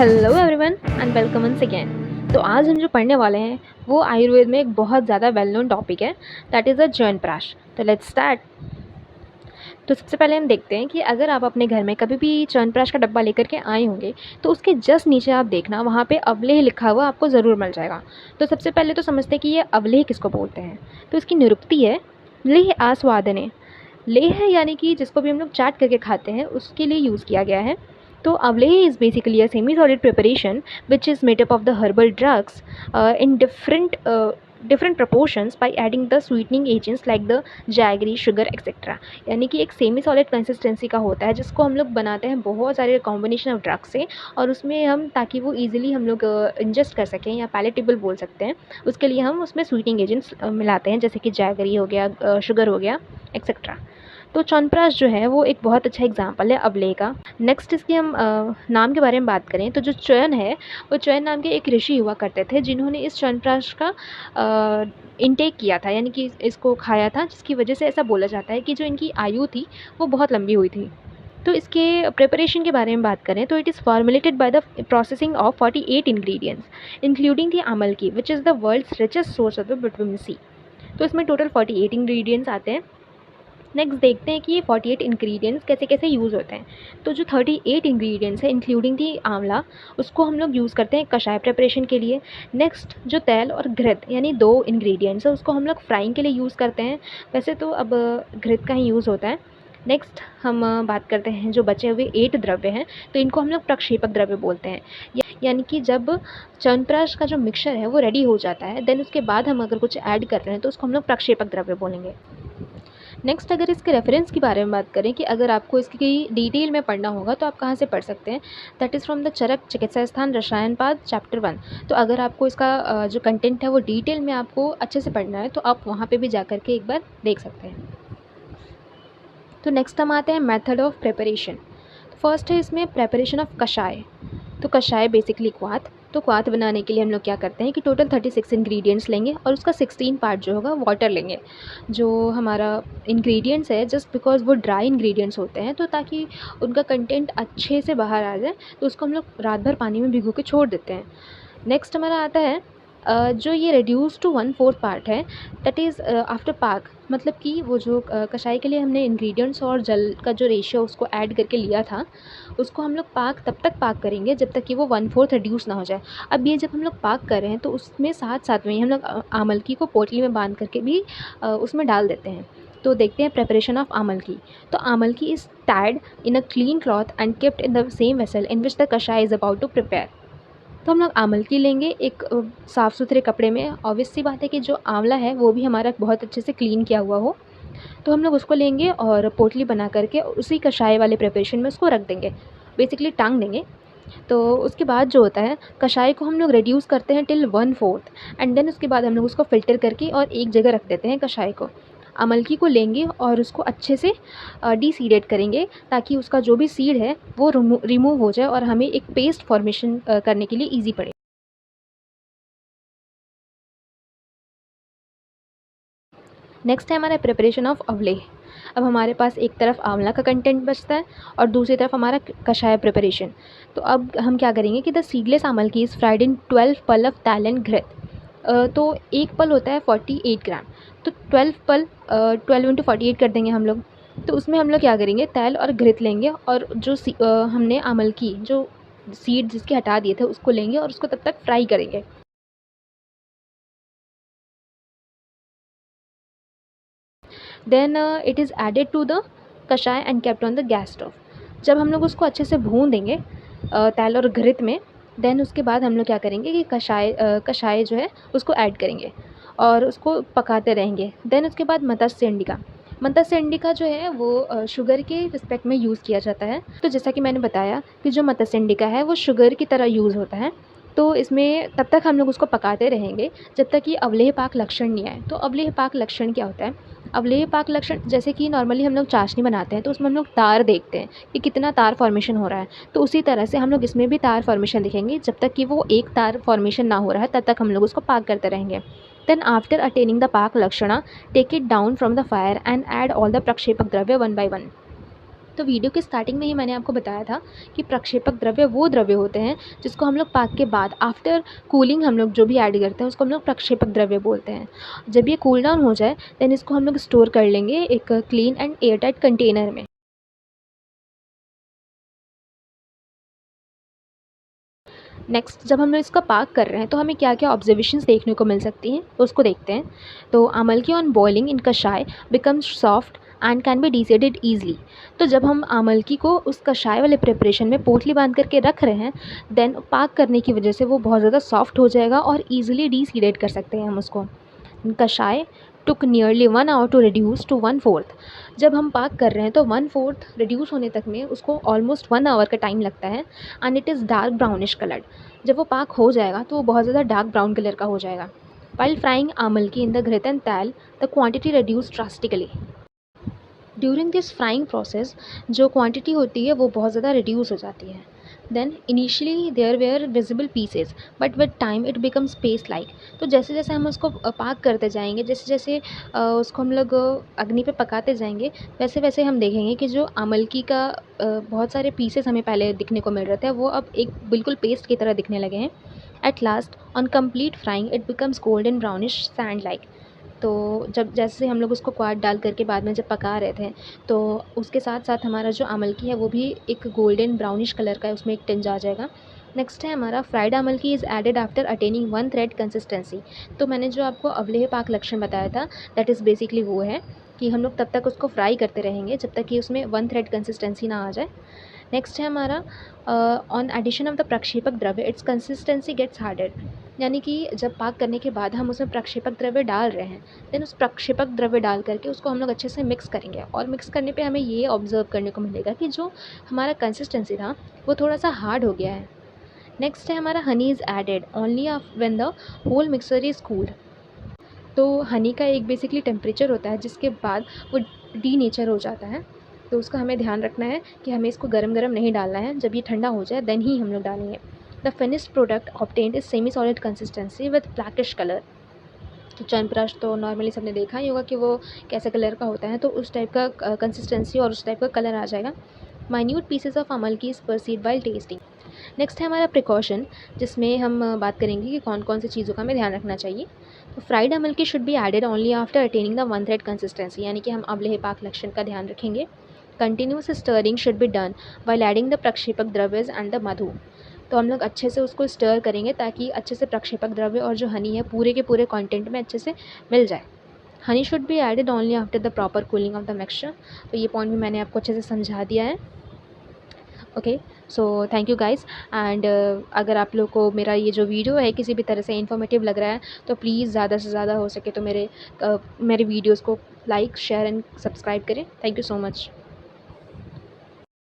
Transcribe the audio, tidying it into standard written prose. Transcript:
Hello everyone and welcome once again. तो आज हम जो पढ़ने वाले हैं वो आयुर्वेद में एक बहुत ज़्यादा वेल नोन टॉपिक है, दैट इज़ अ च्यवनप्राश। तो लेट्स स्टार्ट। तो सबसे पहले हम देखते हैं कि अगर आप अपने घर में कभी भी च्यवनप्राश का डब्बा लेकर के आए होंगे तो उसके जस्ट नीचे आप देखना, वहाँ पे अवलेह लिखा हुआ आपको ज़रूर मिल जाएगा। तो सबसे पहले तो समझते हैं कि ये अवलेह किसको बोलते हैं। तो इसकी निरुक्ति है लेह आस्वादने। लेह है यानी कि जिसको भी हम लोग चाट करके खाते हैं उसके लिए यूज़ किया गया है। तो avaleha is basically a semi solid preparation which is made up of the herbal drugs in different proportions by adding the sweetening agents like the jaggery, sugar etc. यानी कि एक सेमी सॉलिड कंसिस्टेंसी का होता है जिसको हम लोग बनाते हैं बहुत सारे कॉम्बिनेशन ऑफ ड्रग्स से, और उसमें हम ताकि वो ईजिली हम लोग इंजेस्ट कर सकें या पैलेटेबल बोल सकते हैं, उसके लिए हम उसमें स्वीटनिंग एजेंट्स मिलाते हैं, जैसे कि जैगरी हो गया, शुगर हो गया एक्सेट्रा। तो च्यवनप्राश जो है वो एक बहुत अच्छा एग्जाम्पल है अवलेह का। नेक्स्ट इसके हम नाम के बारे में बात करें तो जो च्यवन है वो च्यवन नाम के एक ऋषि हुआ करते थे जिन्होंने इस च्यवनप्राश का इनटेक किया था, यानी कि इसको खाया था, जिसकी वजह से ऐसा बोला जाता है कि जो इनकी आयु थी वो बहुत लंबी हुई थी। तो इसके प्रिपरेशन के बारे में बात करें तो it is formulated by the processing of 48 ingredients including the amalaki which is the world's richest source of the vitamin C. तो इसमें टोटल 48 इंग्रेडिएंट्स आते हैं। नेक्स्ट देखते हैं कि ये 48 इंग्रेडिएंट्स कैसे कैसे यूज़ होते हैं। तो जो 38 इंग्रेडिएंट्स है इंक्लूडिंग दी आंवला, उसको हम लोग यूज़ करते हैं कषाय प्रिपरेशन के लिए। नेक्स्ट जो तेल और घृत यानी 2 इंग्रेडिएंट्स है उसको हम लोग फ्राइंग के लिए यूज़ करते हैं। वैसे तो अब घृत का ही यूज़ होता है। नेक्स्ट हम बात करते हैं जो बचे हुए 8 द्रव्य हैं, तो इनको हम लोग प्रक्षेपक द्रव्य बोलते हैं। यानी कि जब च्यवनप्राश का जो मिक्सचर है वो रेडी हो जाता है, देन उसके बाद हम अगर कुछ ऐड कर रहे हैं तो उसको हम लोग प्रक्षेपक द्रव्य बोलेंगे। नेक्स्ट अगर इसके रेफरेंस के बारे में बात करें कि अगर आपको इसकी डिटेल में पढ़ना होगा तो आप कहाँ से पढ़ सकते हैं, दैट इज़ फ्रॉम द चरक चिकित्सा स्थान रसायनपाद चैप्टर 1। तो अगर आपको इसका जो कंटेंट है वो डिटेल में आपको अच्छे से पढ़ना है तो आप वहाँ पे भी जा कर के एक बार देख सकते हैं। तो नेक्स्ट हम आते हैं मेथड ऑफ प्रिपरेशन। फर्स्ट है इसमें प्रेपरेशन ऑफ कषाय। तो कषाय बेसिकली क्वाथ। तो क्वाथ बनाने के लिए हम लोग क्या करते हैं कि टोटल 36 इंग्रेडिएंट्स लेंगे और उसका 16 पार्ट जो होगा वाटर लेंगे। जो हमारा इंग्रेडिएंट्स है जस्ट बिकॉज वो ड्राई इंग्रेडिएंट्स होते हैं, तो ताकि उनका कंटेंट अच्छे से बाहर आ जाए तो उसको हम लोग रात भर पानी में भिगो के छोड़ देते हैं। नेक्स्ट हमारा आता है जो ये रिड्यूस टू 1/4 पार्ट है, दैट इज़ आफ्टर पाक। मतलब कि वो जो कषाय के लिए हमने इंग्रेडिएंट्स और जल का जो रेशियो उसको ऐड करके लिया था, उसको हम लोग पाक तब तक पाक करेंगे जब तक कि वो 1/4 रिड्यूस ना हो जाए। अब ये जब हम लोग पाक कर रहे हैं तो उसमें साथ साथ में ही हम लोग आमलकी को पोटली में बांध करके भी उसमें डाल देते हैं। तो देखते हैं प्रिपरेशन ऑफ आमलकी। तो amalaki is tied in a clean cloth and kept in the same vessel in which the kashaya is about to prepare. तो हम लोग आमलकी लेंगे एक साफ़ सुथरे कपड़े में। ऑब्वियस सी बात है कि जो आंवला है वो भी हमारा बहुत अच्छे से क्लीन किया हुआ हो। तो हम लोग उसको लेंगे और पोटली बना करके उसी कषाय वाले प्रिपरेशन में उसको रख देंगे, बेसिकली टांग देंगे। तो उसके बाद जो होता है कषाय को हम लोग रिड्यूस करते हैं टिल 1/4 एंड देन उसके बाद हम लोग उसको फ़िल्टर करके और एक जगह रख देते हैं कषाय को। अमलकी को लेंगे और उसको अच्छे से डीसीडेट करेंगे ताकि उसका जो भी सीड है वो रिमूव हो जाए और हमें एक पेस्ट फॉर्मेशन करने के लिए ईजी पड़े। नेक्स्ट है हमारा प्रिपरेशन ऑफ अवलेह। अब हमारे पास एक तरफ आंवला का कंटेंट बचता है और दूसरी तरफ हमारा कषाय प्रिपरेशन। तो अब हम क्या करेंगे कि द सीडलेस आमल की इज़ फ्राइड इन 12 पल ऑफ दाल एंड घृत। तो एक पल होता है 48 ग्राम। तो 12 पल 12 इंटू 48 कर देंगे हम लोग। तो उसमें हम लोग क्या करेंगे, तेल और घृत लेंगे और जो हमने आमल की जो सीड जिसके हटा दिए थे उसको लेंगे और उसको तब तक फ्राई करेंगे। Then it is added to the kashaya and kept on the gas stove. जब हम लोग उसको अच्छे से भून देंगे तेल और घृत में, देन उसके बाद हम लोग क्या करेंगे कि कषाय जो है उसको ऐड करेंगे और उसको पकाते रहेंगे। देन उसके बाद मत्स्य अंडिका। मत्स्य अंडिका जो है वो शुगर के रिस्पेक्ट में यूज़ किया जाता है। तो जैसा कि मैंने बताया कि जो मत्स्य अंडिका है वो शुगर की तरह यूज़ होता है। तो इसमें तब तक हम लोग उसको पकाते रहेंगे जब तक कि अवलेह पाक लक्षण नहीं आए। तो अवलेह पाक लक्षण क्या होता है? अवलेह पाक लक्षण जैसे कि नॉर्मली हम लोग चाशनी बनाते हैं तो उसमें हम लोग तार देखते हैं कि कितना तार फॉर्मेशन हो रहा है। तो उसी तरह से हम लोग इसमें भी तार फॉर्मेशन दिखेंगे। जब तक कि वो एक तार फॉर्मेशन ना हो रहा है तब तक हम लोग उसको पाक करते रहेंगे। Then after attaining the paka lakshana, take it down from the fire and add all the prakshepaka dravya one by one. तो वीडियो के स्टार्टिंग में ही मैंने आपको बताया था कि प्रक्षेपक द्रव्य वो द्रव्य होते हैं जिसको हम लोग पाक के बाद आफ्टर कूलिंग हम लोग जो भी ऐड करते हैं उसको हम लोग प्रक्षेपक द्रव्य बोलते हैं। जब ये कूल डाउन हो जाए देन इसको हम लोग स्टोर कर लेंगे एक क्लीन एंड एयरटाइट कंटेनर में। नेक्स्ट जब हम लोग इसका पाक कर रहे हैं तो हमें क्या क्या ऑब्जर्वेशंस देखने को मिल सकती हैं तो उसको देखते हैं। तो आमलकी on boiling in kashaya becomes soft and can be deseeded easily. तो जब हम आमलकी को उस कषाय वाले प्रिपरेशन में पोटली बांध करके रख रहे हैं देन पाक करने की वजह से वो बहुत ज़्यादा सॉफ्ट हो जाएगा और ईजिली डिसीडेट कर सकते हैं हम उसको। Kashaya took nearly 1 hour to reduce to 1/4। जब हम पाक कर रहे हैं तो 1/4 रिड्यूस होने तक में उसको ऑलमोस्ट 1 आवर का टाइम लगता है and it is dark brownish coloured. जब वो पाक हो जाएगा तो वो बहुत ज़्यादा डार्क ब्राउन कलर का हो जाएगा। While frying amalaki in the ghritan taila the quantity reduce drastically. During this frying process जो क्वांटिटी होती है वो बहुत ज़्यादा रिड्यूस हो जाती है। Then initially there were visible pieces but with time it becomes paste like. तो जैसे जैसे हम उसको पाक करते जाएंगे जैसे जैसे उसको हम लोग अग्नि पे पकाते जाएंगे वैसे वैसे हम देखेंगे कि जो आमलकी का बहुत सारे पीसेस हमें पहले दिखने को मिल रहे थे वो अब एक बिल्कुल पेस्ट की तरह दिखने लगे हैं। At last on complete frying it becomes golden brownish sand like. तो जब जैसे हम लोग उसको क्वाड डाल करके बाद में जब पका रहे थे तो उसके साथ साथ हमारा जो आमलकी है वो भी एक गोल्डन ब्राउनिश कलर का है, उसमें एक टिंज आ जाएगा। नेक्स्ट है हमारा फ्राइड आमलकी is added after attaining 1 thread consistency. तो मैंने जो आपको अवलेह पाक लक्षण बताया था दैट इज़ बेसिकली वो है कि हम लोग तब तक उसको फ्राई करते रहेंगे जब तक कि उसमें 1 थ्रेड कंसिस्टेंसी ना आ जाए। नेक्स्ट है हमारा on addition of the prakshepaka द्रव्य इट्स कंसिस्टेंसी गेट्स हार्डर। यानी कि जब पाक करने के बाद हम उसमें प्रक्षेपक द्रव्य डाल रहे हैं देन उस प्रक्षेपक द्रव्य डाल करके उसको हम लोग अच्छे से मिक्स करेंगे और मिक्स करने पे हमें ये ऑब्जर्व करने को मिलेगा कि जो हमारा कंसिस्टेंसी था वो थोड़ा सा हार्ड हो गया है। नेक्स्ट है हमारा honey is added only when the whole mixer is cooled. तो हनी का एक बेसिकली टेम्परेचर होता है जिसके बाद वो डी नेचर हो जाता है। तो उसका हमें ध्यान रखना है कि हमें इसको गरम गरम नहीं डालना है, जब ये ठंडा हो जाए देन ही हम लोग डालेंगे। The finished product obtained is semi solid consistency with blackish colour. तो च्यवनप्राश तो नॉर्मली सबने देखा ही होगा कि वो कैसे कलर का होता है, तो उस टाइप का कंसिस्टेंसी और उस टाइप का कलर आ जाएगा। Minute pieces of amalaki is perceived while tasting. Next है हमारा प्रिकॉशन जिसमें हम बात करेंगे कि कौन कौन सी चीज़ों का हमें ध्यान रखना चाहिए। तो fried amalaki should be added only after attaining the 1 thread consistency, यानी कि हम अवलेह पाक लक्षण का ध्यान रखेंगे। Continuous stirring should be done while adding the prakshepaka dravyas and the madhu. तो हम लोग अच्छे से उसको स्टर करेंगे ताकि अच्छे से प्रक्षेपक द्रव्य और जो हनी है पूरे के पूरे कंटेंट में अच्छे से मिल जाए। Honey should be added only after the proper cooling of the mixture. तो ये पॉइंट भी मैंने आपको अच्छे से समझा दिया है। Okay, so thank you guys. And अगर आप लोग को मेरा ये जो वीडियो है किसी भी तरह से इन्फॉर्मेटिव लग रहा है तो प्लीज़ ज़्यादा से ज़्यादा हो सके तो मेरे वीडियोज़ को लाइक शेयर एंड सब्सक्राइब करें। Thank you so much.